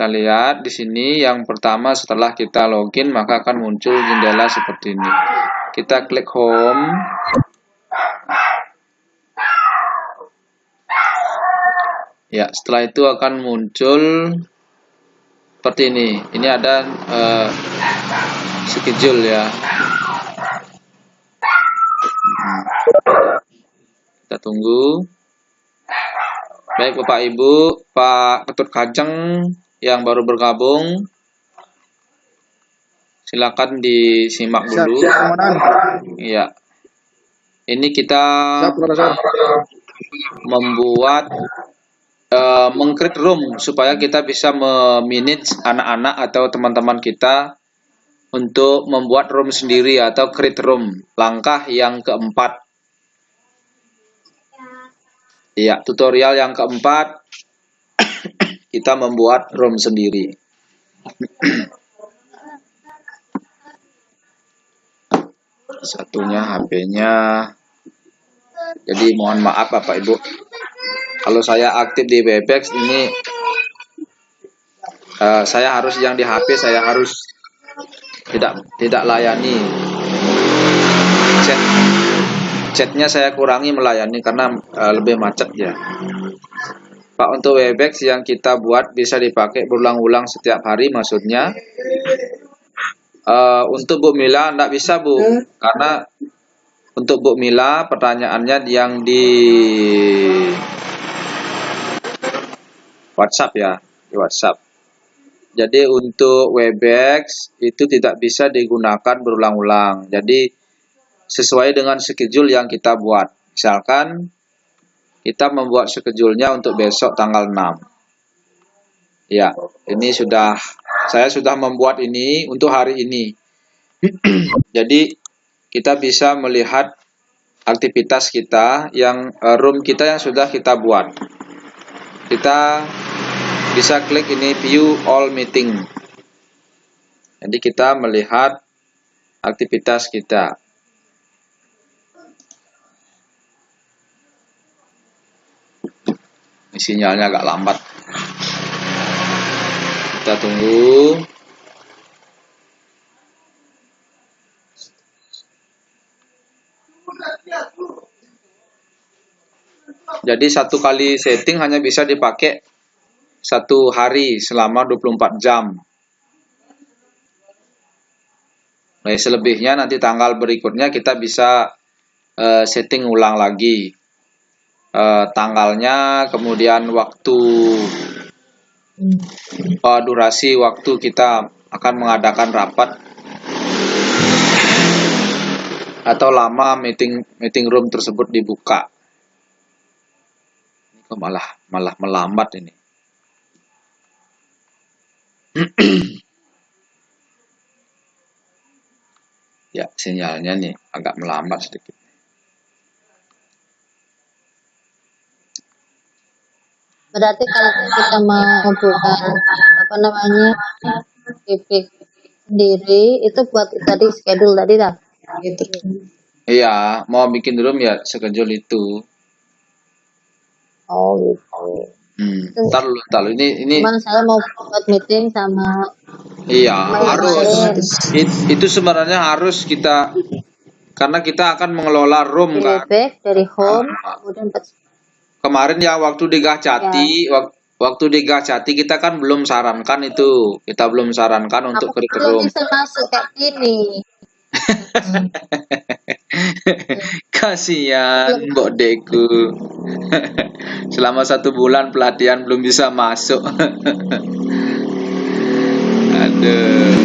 Kita lihat di sini yang pertama setelah kita login maka akan muncul jendela seperti ini. Kita klik home. Ya, setelah itu akan muncul seperti ini. Ini ada schedule ya. Kita tunggu. Baik Bapak Ibu, Pak Ketut Kajeng yang baru bergabung, silakan disimak dulu. Iya. Ini kita membuat meng-create room supaya kita bisa memanage anak-anak atau teman-teman kita untuk membuat room sendiri atau create room. Langkah yang keempat. Ya, tutorial yang keempat, kita membuat room sendiri. Satunya HP-nya. Jadi mohon maaf Bapak Ibu. Kalau saya aktif di Webex ini, saya harus yang di HP saya harus tidak layani. Chatnya saya kurangi melayani karena lebih macet ya. Pak, untuk Webex yang kita buat bisa dipakai berulang-ulang setiap hari maksudnya. Untuk Bu Mila enggak bisa Bu, karena untuk Bu Mila pertanyaannya yang di WhatsApp ya, di WhatsApp. Jadi untuk Webex itu tidak bisa digunakan berulang-ulang. Jadi sesuai dengan schedule yang kita buat. Misalkan kita membuat schedule-nya untuk besok tanggal 6. Ya, ini saya sudah membuat ini untuk hari ini. Jadi kita bisa melihat aktivitas kita yang room kita yang sudah kita buat. Kita bisa klik ini view all meeting. Jadi kita melihat aktivitas kita. Sinyalnya agak lambat. Kita tunggu. Jadi satu kali setting hanya bisa dipakai satu hari selama 24 jam. Nah, selebihnya nanti tanggal berikutnya kita bisa setting ulang lagi. Tanggalnya, kemudian waktu, durasi waktu kita akan mengadakan rapat, atau lama meeting room tersebut dibuka. Ini kok malah melambat ini. Ya, sinyalnya nih agak melambat sedikit. Berarti kalau kita mau buka Webex sendiri itu buat tadi schedule tadi dah. Gitu. Iya, mau bikin room ya schedule itu. Oh gitu. Ntar lu ini. Cuman saya mau buat meeting sama. Iya, harus. Itu sebenarnya harus kita, karena kita akan mengelola room kan. Webex dari home, kemudian Kemarin ya waktu di Gahjati, waktu di Gahjati kita kan belum sarankan itu. Kita belum sarankan untuk create room. Belum bisa masuk kayak gini. Kasihan Mbok Deku. Selama 1 bulan pelatihan belum bisa masuk. Aduh.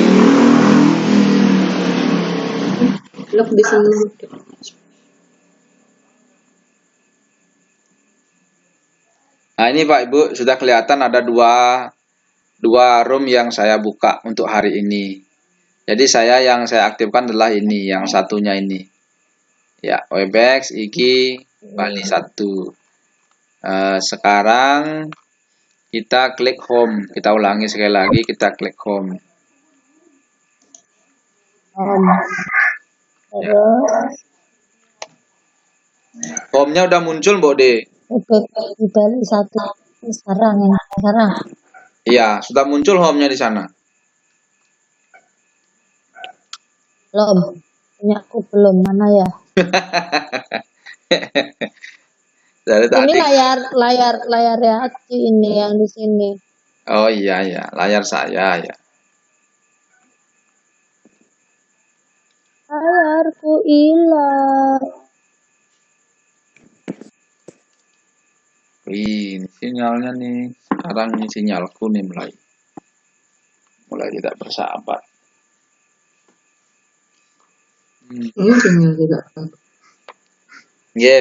Belum bisa masuk. Nah ini Pak Ibu sudah kelihatan ada dua room yang saya buka untuk hari ini. Jadi yang saya aktifkan adalah ini, yang satunya ini. Ya, Webex, Iki, Bali 1. Sekarang kita klik home. Kita ulangi sekali lagi, kita klik home. Ya. Home-nya udah muncul, Mbok De. Oke, di Bali 1 sekarang. Iya, sudah muncul home-nya di sana. Belum. Punya aku belum. Mana ya? Dari Ini tadi. layar ya ini yang di sini. Oh iya ya, layar saya ya. Layarku hilang. Wih, ini sinyalnya nih. Sekarang ini sinyalku nih mulai tidak bersahabat. Ini sinyal juga.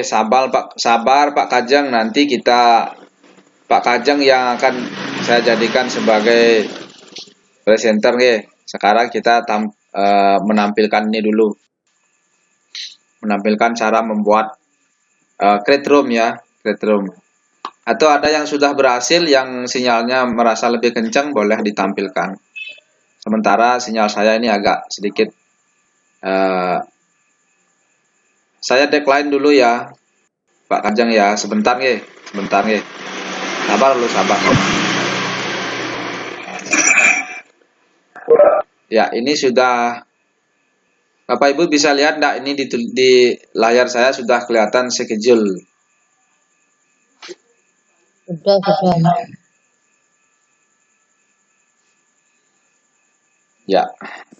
Sabar Pak Kajang, nanti Pak Kajang yang akan saya jadikan sebagai presenter nggih. Sekarang kita menampilkan ini dulu. Menampilkan cara membuat create room ya, create room. Atau ada yang sudah berhasil yang sinyalnya merasa lebih kencang boleh ditampilkan. Sementara sinyal saya ini agak sedikit saya decline dulu ya, Pak Kajang ya, sebentar nggih, sebentar nggih. Sabar dulu, sabar. Ya, ini sudah Bapak Ibu bisa lihat enggak ini di layar saya sudah kelihatan schedule. Sudah. Ya,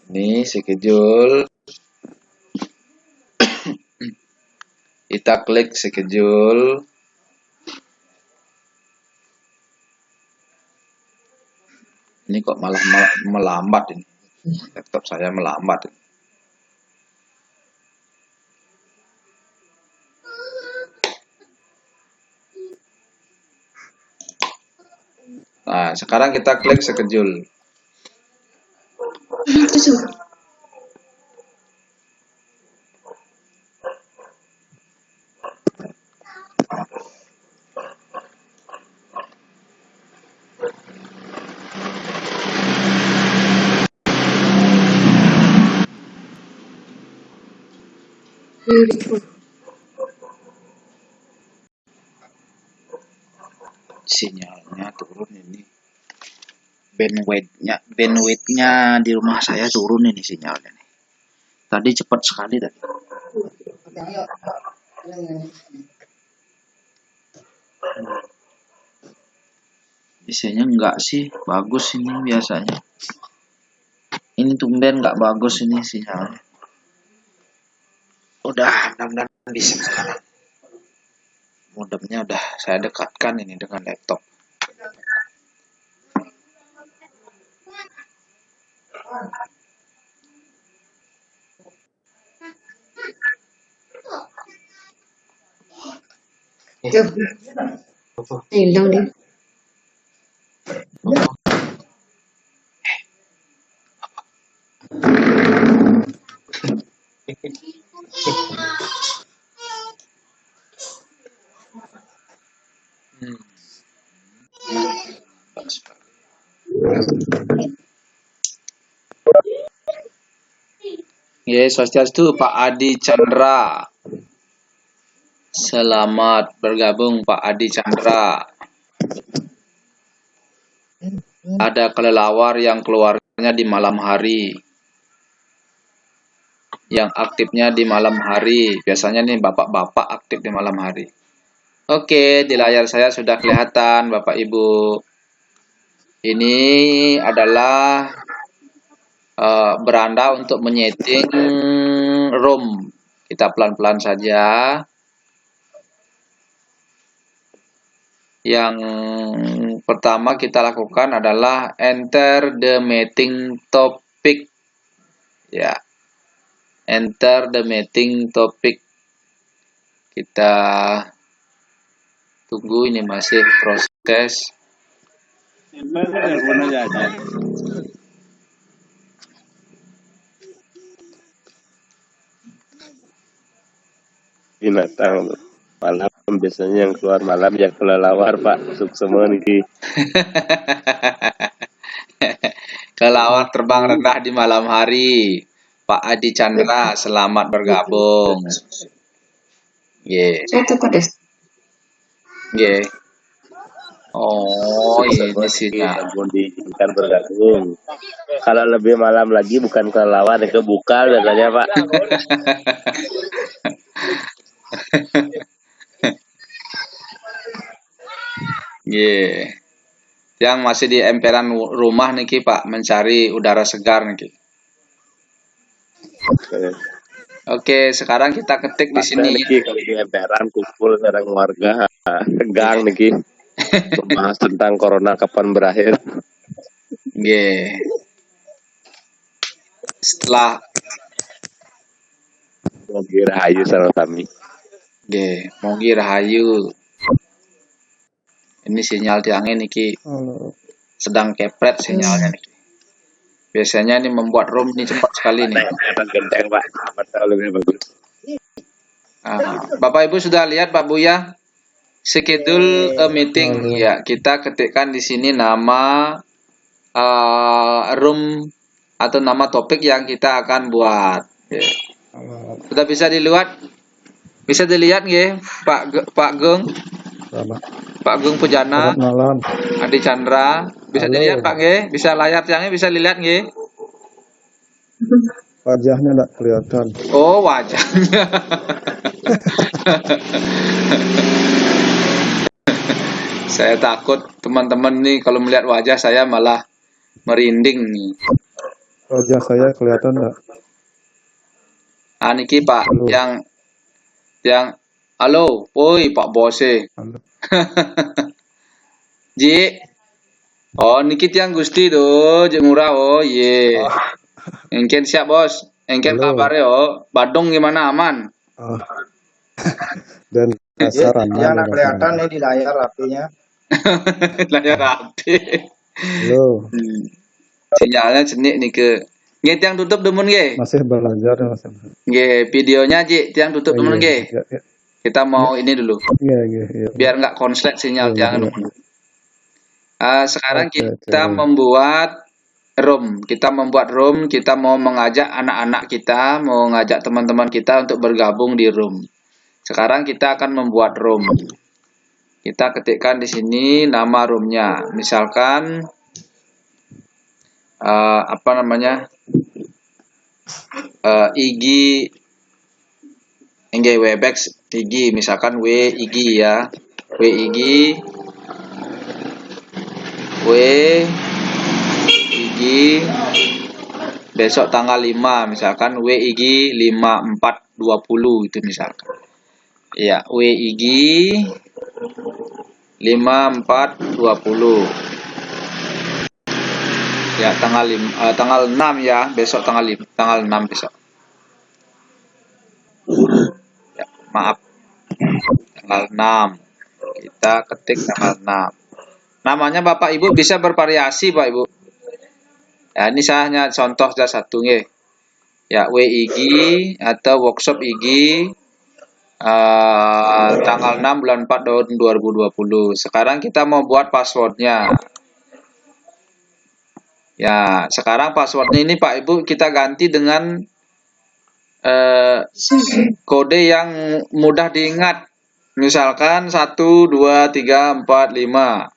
ini schedule. Kita klik schedule. Ini kok malah melambat ini. Laptop saya melambat. Nah, sekarang kita klik schedule. Sinyalnya turun ini. Bandwidth-nya di rumah saya turun ini sinyalnya nih. Tadi cepat sekali tadi. Biasanya enggak sih, bagus ini biasanya. Ini tumben enggak bagus ini sinyalnya. Udah, mudah-mudahan bisa sekarang. Modemnya udah saya dekatkan ini dengan laptop. Hilang deh. Yes, swastiastu Pak Adi Chandra. Selamat bergabung Pak Adi Chandra. Ada kelelawar yang keluarnya di malam hari. Yang aktifnya di malam hari. Biasanya nih bapak-bapak aktif di malam hari. Oke, di layar saya sudah kelihatan Bapak Ibu. Ini adalah beranda untuk menyeting room. Kita pelan-pelan saja. Yang pertama kita lakukan adalah enter the meeting topic. Ya. Enter the meeting topic. Kita tunggu, ini masih proses. Binatang malam biasanya yang keluar malam ya kelelawar Pak, semua nih. Kelelawar terbang rendah di malam hari. Pak Adi Chandra, selamat bergabung. Yeah. Saya tuh pedes. Yeah. Oh, Sukses ini niki sinyal. sampun diizinkan bergabung. Kalau lebih malam lagi bukan kelelawar, ke bukal biasanya Pak. Yeah. Yang masih di emperan rumah niki Pak, mencari udara segar niki. Oke, sekarang kita ketik di Pak saya sini ya. niki kalau di emperan kumpul sareng warga tegang niki membahas tentang corona kapan berakhir. Yeah. Setelah Mogi rahayu sareng kami. Mogi Rahayu. Ini sinyal tiangnya niki sedang kepret sinyalnya niki. Biasanya ini membuat room ini cepat sekali nih. Atas genteng Pak, apa tahu lebih bagus. Bapak Ibu sudah lihat Pak Buya schedule meeting ya, kita ketikkan di sini nama room atau nama topik yang kita akan buat. Sudah bisa dilihat? Bisa dilihat nggih Pak Gung? Pak Gung Pujana, Malam. Adi Chandra, bisa Halo. dilihat Pak nggih? Bisa layar tiangnya bisa dilihat nggih? Wajahnya enggak kelihatan. Oh, wajahnya. Saya takut teman-teman nih kalau melihat wajah saya malah merinding nih. Wajah saya kelihatan enggak? Niki Pak, Halo. yang halo, woi Pak Bose. Halo. Ji. Oh, niki tiang Gusti tuh, Ji Murah oh, ye. Engken siap, Bos. Engken Halo. kabarnya oh. Badung gimana aman? Dan sasaran Yang kelihatan nih di layar apinya. Layar api. Halo. Sinyalnya cenik nih ke. Nggih tiang tutup demun nggih. Masih belajar Mas. Nggih, videonya Ji, tiang tutup demun nggih. Ya. Kita mau ini dulu. Iya. Biar nggak konslet sinyal tiang demun. Sekarang Oke. kita membuat room. Kita membuat room, kita mau mengajak anak-anak kita, mau ngajak teman-teman kita untuk bergabung di room. Sekarang kita akan membuat room. Kita ketikkan di sini nama roomnya. Misalkan apa namanya? IG Webex IG, misalkan WIG ya. WIG besok tanggal 5 misalkan WIG 5420 itu misalkan. Ya, WIG 5420. Ya, tanggal 6 ya, besok tanggal 6 besok. Ya, maaf. Tanggal 6. Kita ketik tanggal 6. Namanya Bapak Ibu bisa bervariasi Pak Ibu. Ya, ini saya hanya contoh saja satu nggih. Ya, WIG atau workshop IG tanggal 6 bulan 4 tahun 2020. Sekarang kita mau buat passwordnya. Ya, sekarang passwordnya ini Pak Ibu kita ganti dengan kode yang mudah diingat. Misalkan 1, 2, 3, 4, 5.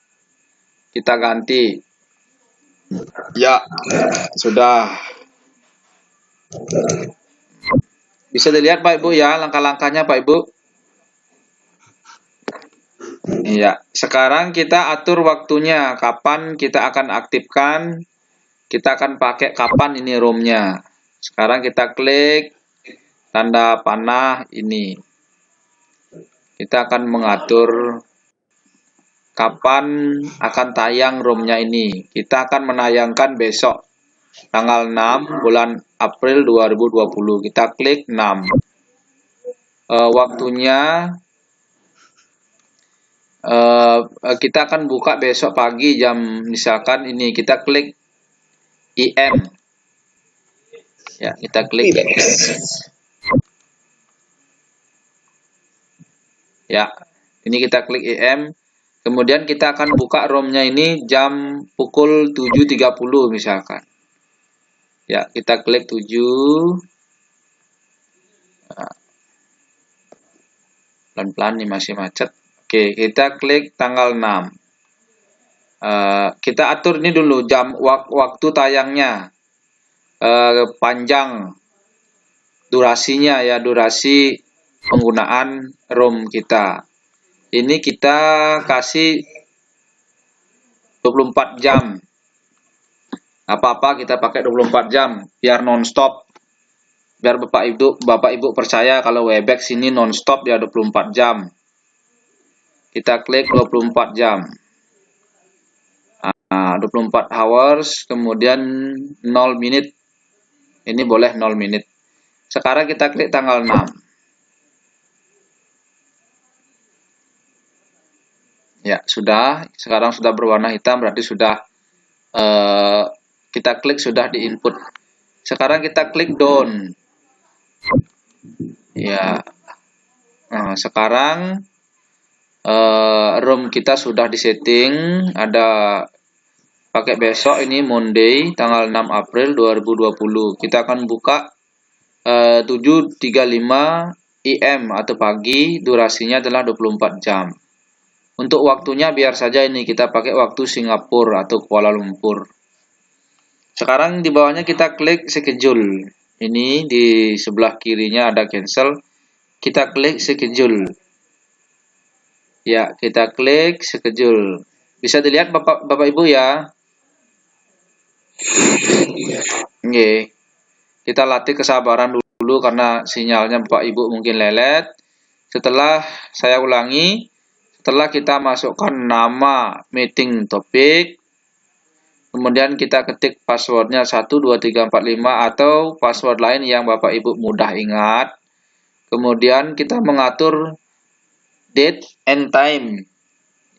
Kita ganti. Ya, sudah. Bisa dilihat Pak Ibu ya langkah-langkahnya Pak Ibu. Iya, sekarang kita atur waktunya kapan kita akan aktifkan. Kita akan pakai kapan ini roomnya. Sekarang kita klik tanda panah ini. Kita akan mengatur kapan akan tayang roomnya ini. Kita akan menayangkan besok tanggal 6 bulan April 2020. Kita klik 6. Waktunya kita akan buka besok pagi jam misalkan ini kita klik IM. Ya, kita klik IM. Ya, ini kita klik IM. Kemudian kita akan buka ROM-nya ini jam pukul 7.30 misalkan. Ya, kita klik 7. Pelan-pelan nih masih macet. Oke, kita klik tanggal 6. Kita atur ini dulu jam waktu tayangnya, panjang durasinya ya, durasi penggunaan ROM kita. Ini kita kasih 24 jam. Apa-apa kita pakai 24 jam biar non-stop. Biar Bapak Ibu percaya kalau Webex ini non-stop ya 24 jam. Kita klik 24 jam. 24 hours, kemudian 0 menit. Ini boleh 0 menit. Sekarang kita klik tanggal 6. Ya, sudah. Sekarang sudah berwarna hitam, berarti sudah kita klik sudah di input. Sekarang kita klik down. Ya. Nah, sekarang ROM kita sudah disetting, ada pakai besok, ini Monday tanggal 6 April 2020. Kita akan buka 7.35 IM atau pagi, durasinya adalah 24 jam. Untuk waktunya biar saja ini kita pakai waktu Singapura atau Kuala Lumpur. Sekarang di bawahnya kita klik schedule. Ini di sebelah kirinya ada cancel. Kita klik schedule. Ya, kita klik schedule. Bisa dilihat Bapak Ibu ya. Oke. Kita latih kesabaran dulu karena sinyalnya Bapak Ibu mungkin lelet. Setelah saya ulangi, setelah kita masukkan nama meeting topik, kemudian kita ketik passwordnya 12345 atau password lain yang Bapak Ibu mudah ingat. Kemudian kita mengatur date and time.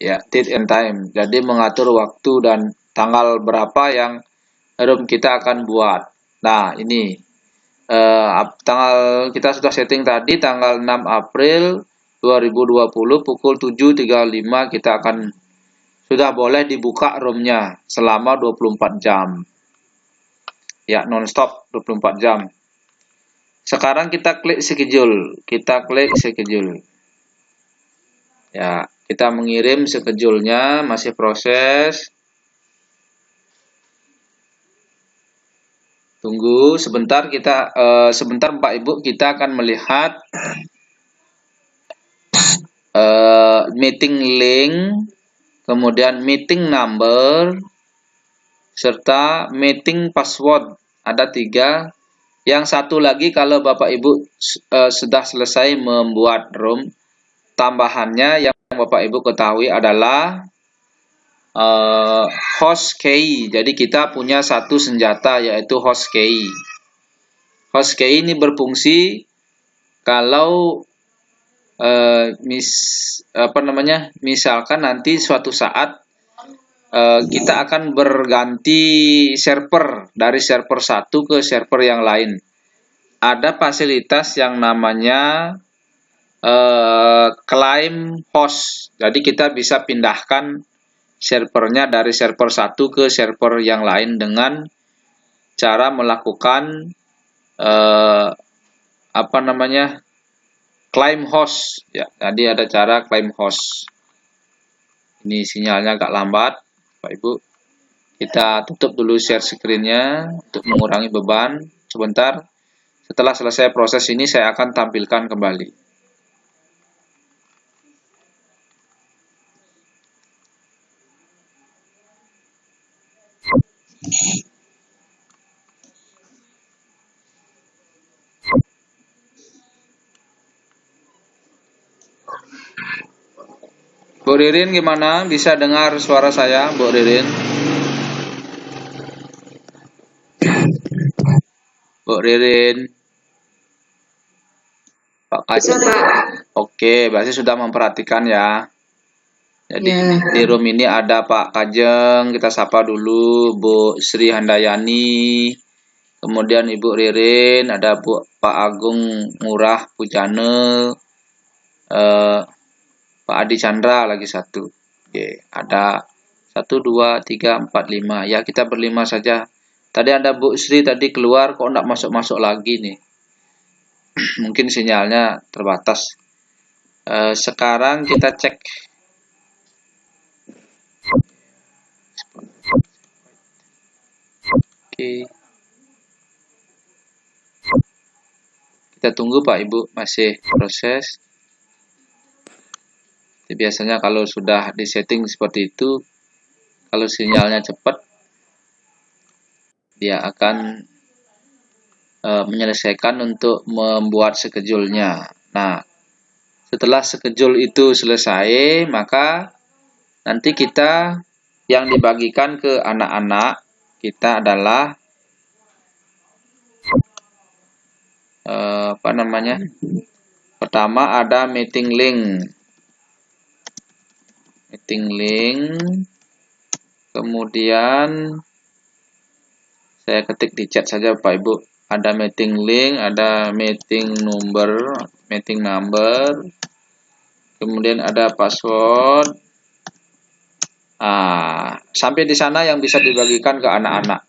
Ya, date and time. Jadi mengatur waktu dan tanggal berapa yang ROM kita akan buat. Nah, ini tanggal kita sudah setting tadi, tanggal 6 April 2020 pukul 7.35 kita akan sudah boleh dibuka ROM-nya selama 24 jam. Ya, non-stop 24 jam. Sekarang kita klik schedule. Kita klik schedule. Ya, kita mengirim schedule-nya, masih proses. Tunggu sebentar, sebentar Bapak Ibu, kita akan melihat meeting link, kemudian meeting number, serta meeting password. Ada 3. Yang satu lagi kalau Bapak Ibu sudah selesai membuat ROM, tambahannya yang Bapak Ibu ketahui adalah host key. Jadi kita punya satu senjata yaitu host key. Host key ini berfungsi kalau misalkan nanti suatu saat kita akan berganti server dari server satu ke server yang lain. Ada fasilitas yang namanya claim host. Jadi kita bisa pindahkan servernya dari server satu ke server yang lain dengan cara melakukan claim host. Ya, tadi ada cara claim host. Ini sinyalnya agak lambat, Pak Ibu. Kita tutup dulu share screen-nya untuk mengurangi beban. Sebentar. Setelah selesai proses ini saya akan tampilkan kembali. Bu Ririn gimana? Bisa dengar suara saya, Bu Ririn? Bu Ririn. Pak Kajeng. Oke, berarti sudah memperhatikan ya. Jadi di room ini ada Pak Kajeng, kita sapa dulu, Bu Sri Handayani, kemudian Ibu Ririn, ada Pak Agung Murah Pujane, Pak Adi Chandra lagi satu. Oke, ada 1, 2, 3, 4, 5. Ya, kita berlima saja. Tadi ada Bu Sri tadi keluar, kok enggak masuk-masuk lagi nih. Mungkin sinyalnya terbatas. Sekarang kita cek. Oke. Kita tunggu Pak Ibu, masih proses. Jadi biasanya kalau sudah disetting seperti itu, kalau sinyalnya cepat, dia akan menyelesaikan untuk membuat schedule-nya. Nah, setelah schedule itu selesai, maka nanti kita yang dibagikan ke anak-anak kita adalah pertama ada meeting link, kemudian saya ketik di chat saja Pak Ibu, ada meeting link, ada meeting number, kemudian ada password. Sampai di sana yang bisa dibagikan ke anak-anak.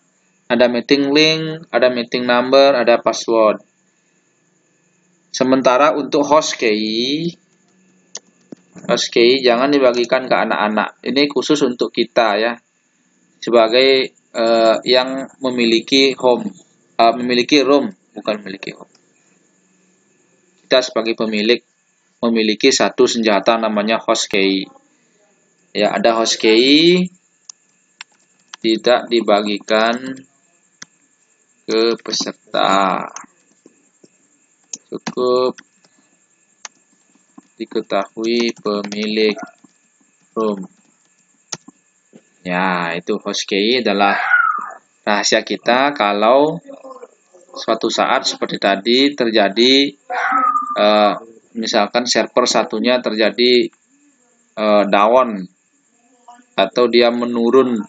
Ada meeting link, ada meeting number, ada password. Sementara untuk host key jangan dibagikan ke anak-anak. Ini khusus untuk kita ya, sebagai yang memiliki room, bukan memiliki home. Kita sebagai pemilik memiliki satu senjata namanya host key. Ya, ada host key, tidak dibagikan ke peserta. Cukup diketahui pemilik room. Ya, itu host key adalah rahasia kita kalau suatu saat seperti tadi terjadi, misalkan server satunya terjadi down atau dia menurun,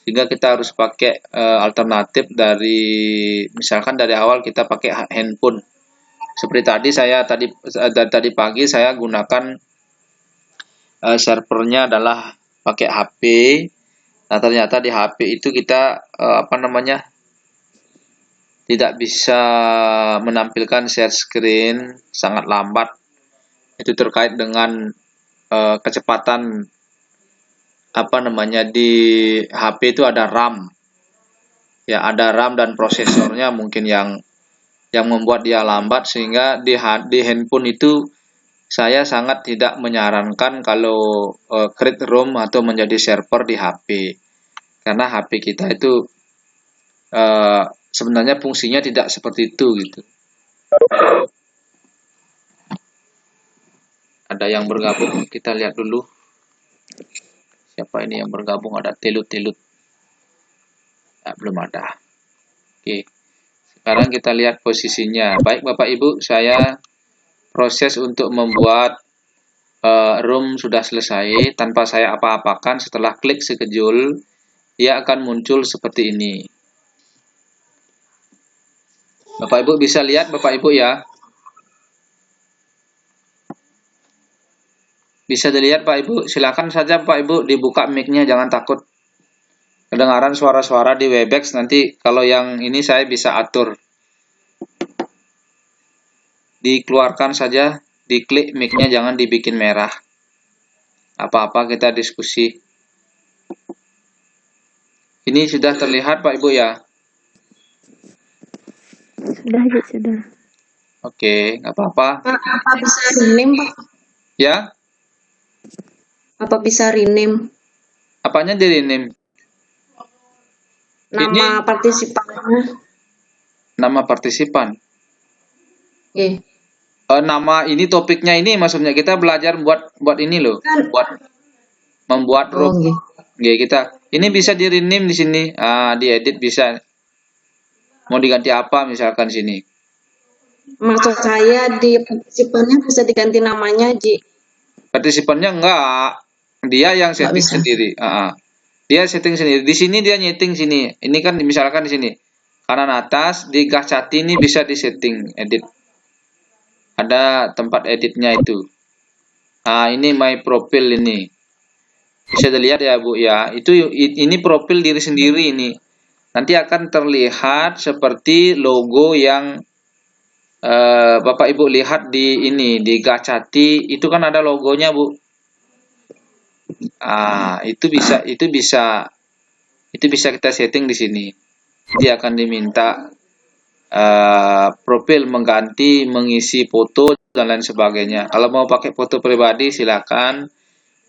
sehingga kita harus pakai alternatif dari, misalkan dari awal kita pakai handphone. Seperti tadi pagi saya gunakan servernya adalah pakai HP. Nah, ternyata di HP itu kita tidak bisa menampilkan share screen, sangat lambat. Itu terkait dengan kecepatan di HP itu ada RAM. Ya, ada RAM dan prosesornya mungkin yang membuat dia lambat, sehingga di handphone itu saya sangat tidak menyarankan kalau create room atau menjadi server di HP, karena HP kita itu sebenarnya fungsinya tidak seperti itu gitu. Ada yang bergabung, kita lihat dulu siapa ini yang bergabung. Ada telut-telut, belum ada. Oke. Sekarang kita lihat posisinya. Baik Bapak Ibu, saya proses untuk membuat room sudah selesai tanpa saya apa-apakan. Setelah klik schedule, dia akan muncul seperti ini. Bapak Ibu bisa lihat Bapak Ibu ya. Bisa dilihat Pak Ibu, silakan saja Pak Ibu dibuka mic-nya, jangan takut. Kedengaran suara-suara di Webex, nanti kalau yang ini saya bisa atur. Dikeluarkan saja, diklik mic-nya, jangan dibikin merah. Apa-apa kita diskusi. Ini sudah terlihat Pak Ibu ya? Sudah. Oke, nggak apa-apa. Apa bisa rename Pak? Ya? Apa bisa rename? Apanya di rename? Nama partisipannya. Nama partisipan. Iya. Nama ini topiknya ini maksudnya kita belajar buat ini loh, buat membuat room. Kita ini bisa di rename di sini, diedit bisa. Mau diganti apa misalkan sini? Maksud saya di partisipannya bisa diganti namanya, Ji. Partisipannya enggak, dia yang setting sendiri. Dia setting sendiri. Di sini dia nyeting sini. Ini kan misalkan di sini kanan atas di Gacati ini bisa disetting edit. Ada tempat editnya itu. Ini my profile ini. Bisa dilihat ya Bu ya. Ini profil diri sendiri ini. Nanti akan terlihat seperti logo yang Bapak Ibu lihat di Gacati itu kan ada logonya Bu. Itu bisa kita setting di sini. dia akan diminta profil mengganti, mengisi foto dan lain sebagainya. Kalau mau pakai foto pribadi silakan,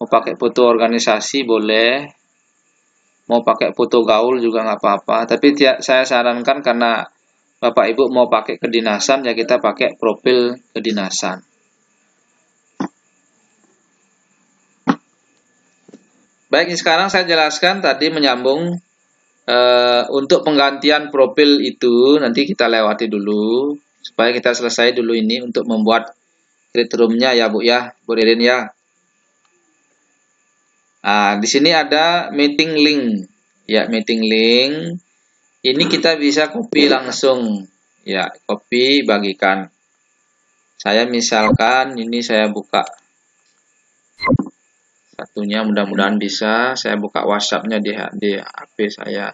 mau pakai foto organisasi boleh, mau pakai foto gaul juga nggak apa-apa. Tapi saya sarankan karena Bapak Ibu mau pakai kedinasan ya kita pakai profil kedinasan. Baik, sekarang saya jelaskan tadi menyambung untuk penggantian profil itu nanti kita lewati dulu supaya kita selesai dulu ini untuk membuat create room-nya ya Bu ya, Bu Ririn ya. Nah, di sini ada meeting link. Ya, meeting link. Ini kita bisa copy langsung. Ya, copy bagikan. Saya misalkan ini saya buka satunya, mudah-mudahan bisa. Saya buka WhatsApp-nya di HP saya.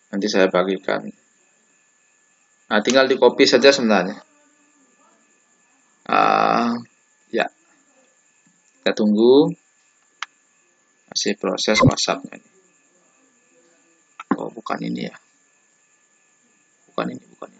Nanti saya bagikan. Nah, tinggal di copy saja sebenarnya. Ya, kita tunggu. Masih proses WhatsApp-nya. Oh, bukan ini ya. Bukan ini. Lambat.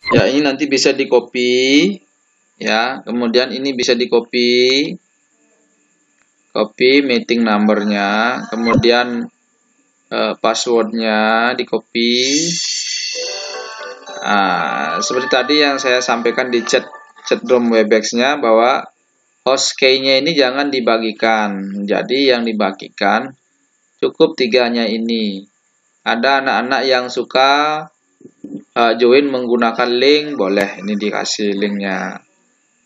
Ya, ini nanti bisa di copy ya, kemudian ini bisa di copy meeting numbernya, kemudian passwordnya di copy. Nah, seperti tadi yang saya sampaikan di chat room Webex-nya bahwa host key-nya ini jangan dibagikan. Jadi yang dibagikan cukup tiganya ini. Ada anak-anak yang suka join menggunakan link, boleh ini dikasih linknya.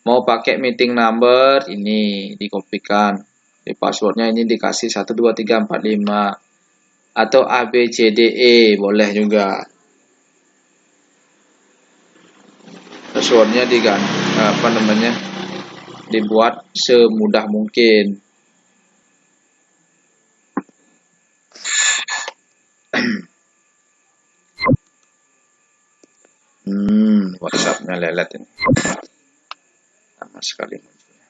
Mau pakai meeting number, ini dikopikan. Di passwordnya ini dikasih 12345 atau ABCDE, boleh juga. Passwordnya diganti, dibuat semudah mungkin. WhatsApp-nya lelet ini. Sama sekali munculnya.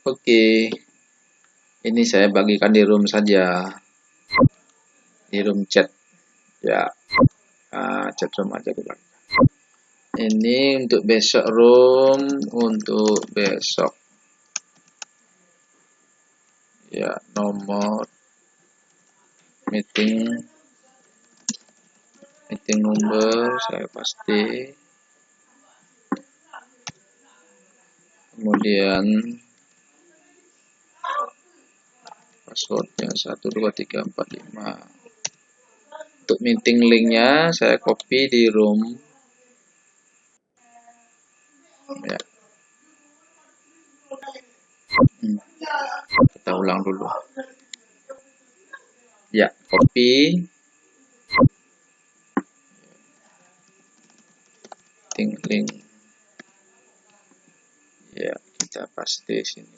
Oke. Ini saya bagikan di room saja. Di room chat. Ya. Chat room aja dibagikan. Ini untuk besok room, untuk besok. Ya, nomor meeting number saya pasti, kemudian passwordnya 12345. Untuk meeting linknya saya copy di room ya. Kita ulang dulu ya, copy link ya, kita paste sini.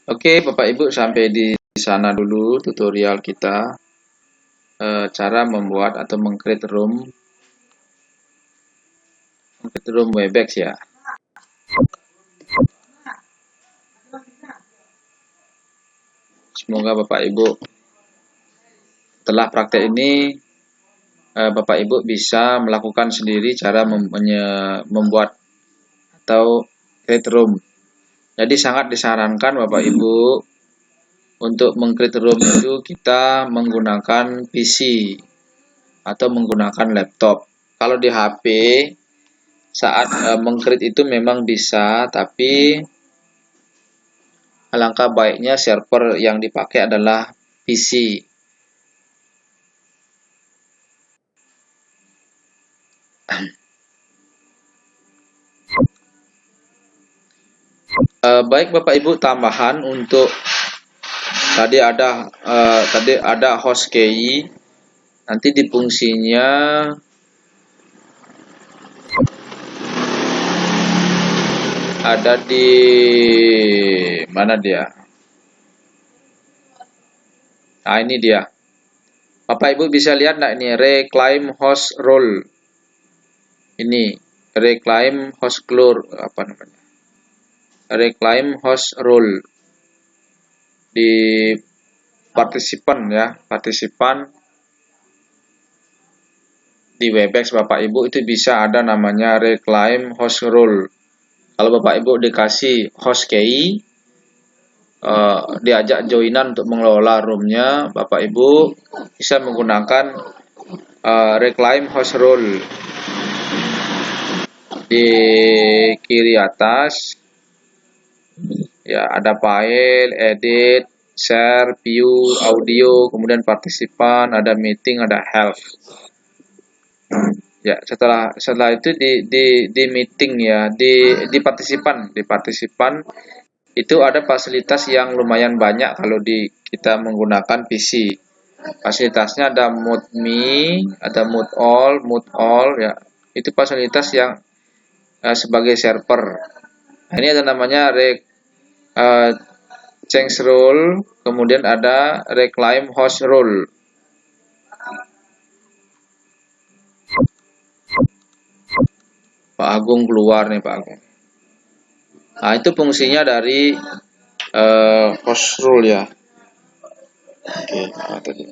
Oke Bapak Ibu, sampai di sana dulu tutorial kita cara membuat atau meng-create room Webex ya. Semoga Bapak Ibu setelah praktek ini Bapak Ibu bisa melakukan sendiri cara membuat atau create room. Jadi sangat disarankan Bapak Ibu untuk meng-create room itu kita menggunakan PC atau menggunakan laptop. Kalau di HP saat meng-create itu memang bisa, tapi alangkah baiknya server yang dipakai adalah PC. Baik Bapak Ibu, tambahan untuk tadi ada host key, nanti di fungsinya ada di mana dia? Nah, ini dia. Bapak Ibu bisa lihat nggak ini reclaim host role. Ini reclaim host role apa namanya? Reclaim host role di partisipan ya, partisipan di Webex Bapak Ibu itu bisa ada namanya reclaim host role. Kalau Bapak Ibu dikasih host key, diajak joinan untuk mengelola roomnya, Bapak Ibu bisa menggunakan reclaim host role. Di kiri atas ya ada file, edit, share, view, audio, kemudian partisipan, ada meeting, ada health. Ya, setelah itu di meeting ya, di partisipan itu ada fasilitas yang lumayan banyak kalau kita menggunakan PC. Fasilitasnya ada mode me, ada mode all ya. Itu fasilitas yang sebagai server. Nah, ini ada namanya change role, kemudian ada reclaim host role. Pak Agung keluar nih Pak Agung. Nah, itu fungsinya dari host role ya. Oke, nah, tadi.